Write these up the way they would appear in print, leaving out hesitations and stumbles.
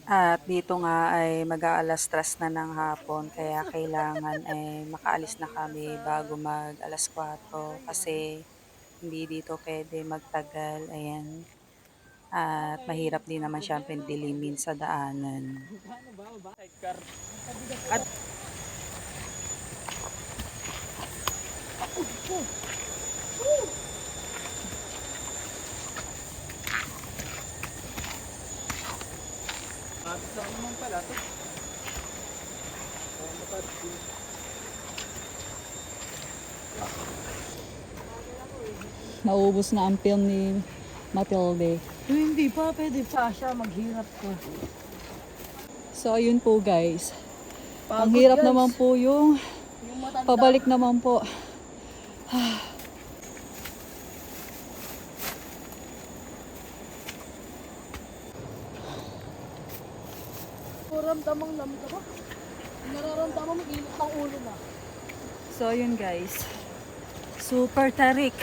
At dito nga ay mag-aalas 3 na ng hapon kaya kailangan ay makaalis na kami bago mag-alas 4 kasi hindi dito pwede magtagal, ayan. At mahirap din naman siyempre dilimin sa daanan. Naubos na ang film ni Matilde. Hindi pa, pwede pa siya maghirap ko. So ayun po guys. Ang Pagod, hirap guys. naman po yung matanda. pabalik naman po. Nararamdamang lamig ka ba? Nararamdaman mo init ng ulo na. So ayun guys. Super tarik.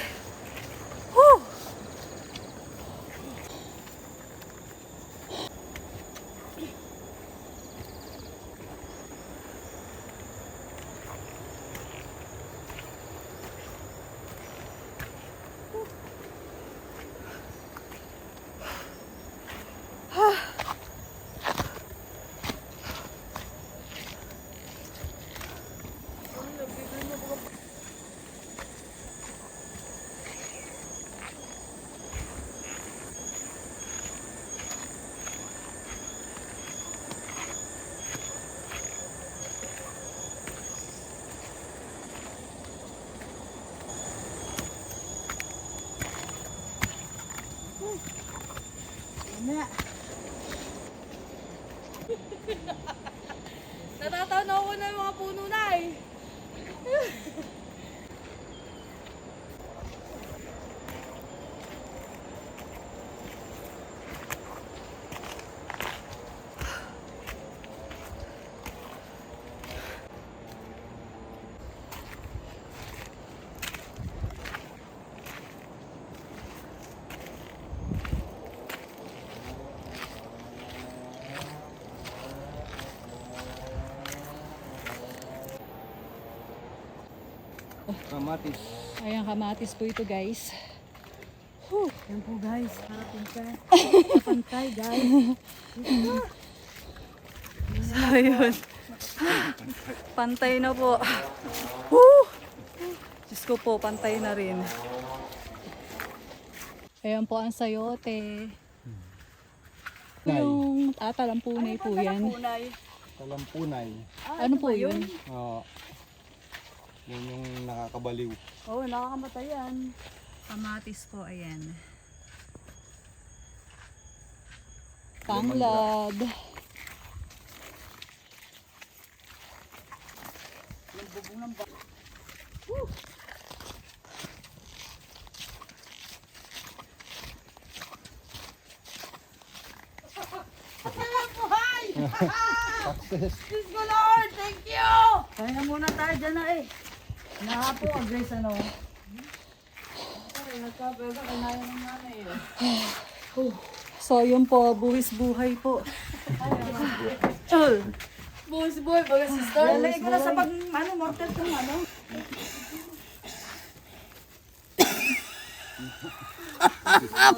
Natatanaw ko na yung mga puno na eh. Kamatis. Ayan, kamatis po ito guys. Yan po guys, harapin ka. Pantay guys. So ayun. Pantay na po. Woo! Diyos ko po, pantay na rin. Ayan po ang sayote. Yung talampunay po yan. Punay. Talampunay. Ano po yun? Oo. Yun yung nakakabaliw. Oo, nakakamatay yan. Kamatis po, ayan. Tanglad. Success. Diyos ko Lord, thank you! Kaya muna tayo dyan na eh. Nahapo ang grace ano. Nagkapwede, kinayan ng nanay eh. So yun po, buwis buhay po. Buhos boy, baga sister. Lalagay ko na sa pag, mortal kung ano.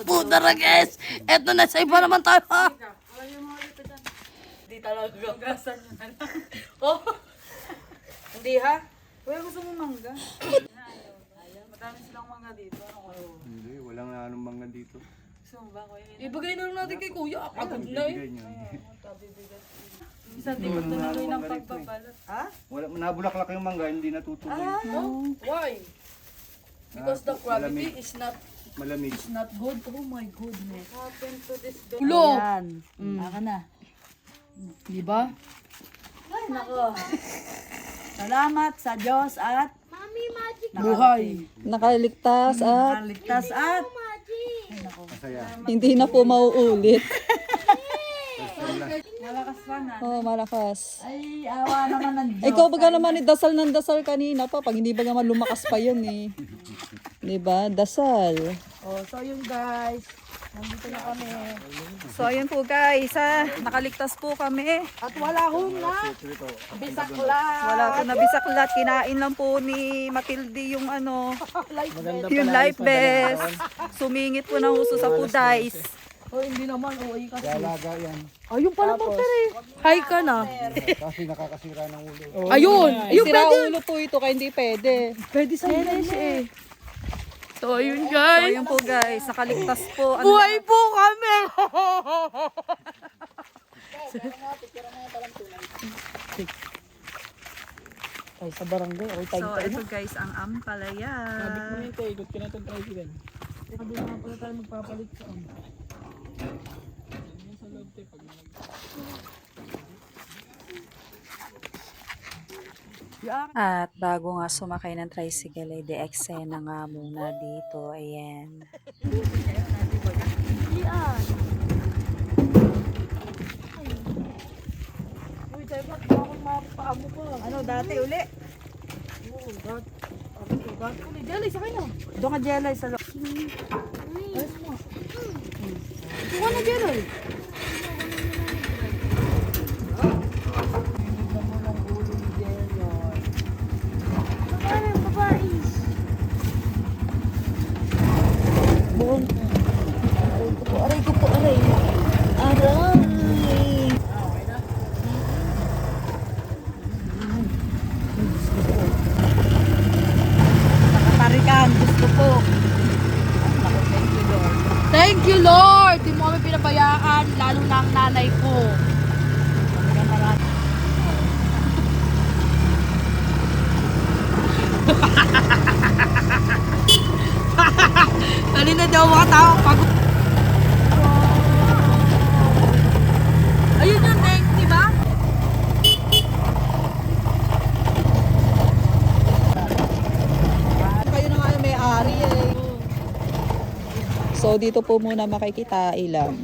Puta na guys! Eto na, sa iba naman tayo ha! Hindi talaga. Congrasan nyo na lang. Oh! Hindi ha? Kuya, gusto mo mangga? Ayaw. Madami silang mangga dito. Hindi, walang anong mga dito. Gusto mo ba, kuya? Ibigay na lang natin kay kuya. Pagod na eh. Bibigay niyo. Isang tikot na namin ng pagbabalat. Ha? Wala, nabulaklak yung mangga, hindi natutuloy. No? Why? Because the gravity Malamig. is not Malamig. good. Oh my goodness. Happened to this Ulo! Ayan. Aka na. Di ba? Ay, nako. Salamat sa Diyos at buhay. Nakaligtas at Nakaligtas at Masaya. hindi na po mauulit. malakas pa na. Oh, malakas. Ay, awa naman ng Diyos. Ikaw baga naman dasal ng dasal kanina pa. Pag hindi ba naman lumakas pa yun eh. Diba? Dasal. Oh, so yun guys. Nandito na kami. So ayun po guys, nakaligtas po kami. At wala hong na bisaklat. Wala po nabisaklat, kinain lang po ni Matilde yung ano, yung life vest. Sumingit po ng huso sa pudays. Oh, hindi naman. Oh, ay kasi. Alaga yan. Ayun pala po, eh. Hi ka na. Kasi nakakasira ng ulo. Ayun. Ayun, Sira pwede. ulo po ito, kaya hindi pwede. Pwede sa eh. So, ayun So guys. ayun po guys, nakaligtas po. Ano Buhay po kami. Ay, sa barangay. Ay, So ito guys, ang ampalaya. ikot ka na itong tricycle. Sabi nga pala tayo magpapalit sa At bago nga sumakay ng tricycle ay de-eksena nga muna dito. Ayan. Uy, tayo ba't bakit mapaamo ka? Ano dati uli? Oo, gat ulit. Jelly, sakay na. Doon ka jelay sa loob. Ayos mo. Buka na, Jelly. Aray ko po, aray. Aray. Nakatarikan, gusto po. Thank you, Lord. Di mo kami pinabayaan, lalo na ang nanay ko. Kanina daw mga tao pagod. Ayun yun, Neng, di ba? Kayo na nga yung may-ari eh. So dito po muna makikita ilang.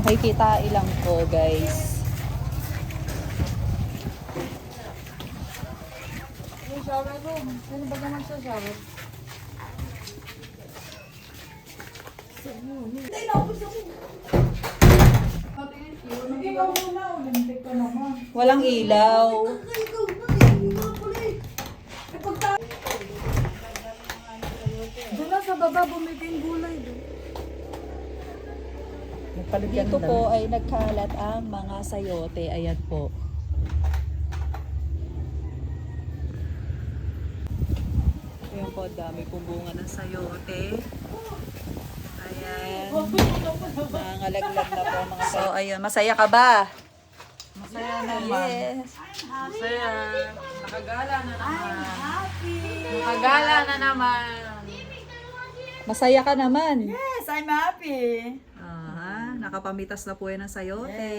Makikita ilang po guys. Yung shower room. Sino ba naman sa shower? Walang ilaw. Doon na sa baba, bumiting gulay doon. Dito po ay nagkalat ang mga sayote. Ayan po. Ayan po, dami pong bunga ng sayote. Ayan. Mga laglag na po mga sayote. So, ayun. Masaya ka ba? Masaya naman. Yes. Masaya. Nakagala na naman. Nakagala na naman. Masaya ka naman. Yes, I'm happy. Nakapamitas na po yan ng sayote.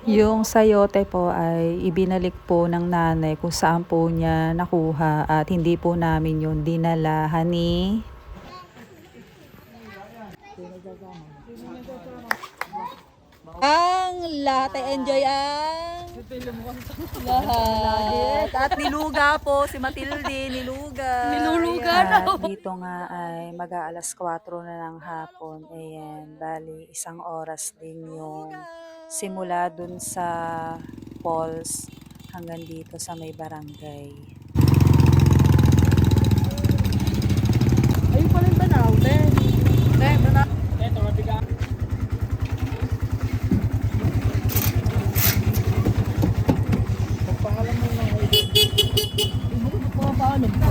Yung sayote po ay ibinalik po ng nanay kung saan po niya nakuha at hindi po namin yun dinala, honey. Ang lahat ay enjoy ang lahat. At niluga po si Matilde, niluga. At dito nga ay mag-aalas 4 na ng hapon. Ayan, bali 1 oras din yung simula dun sa falls hanggang dito sa may barangay. Ayun pala yung tanaw, te. Te, tanaw. Ito, mabiga. Pagpaalam mo na. Pagpaalam.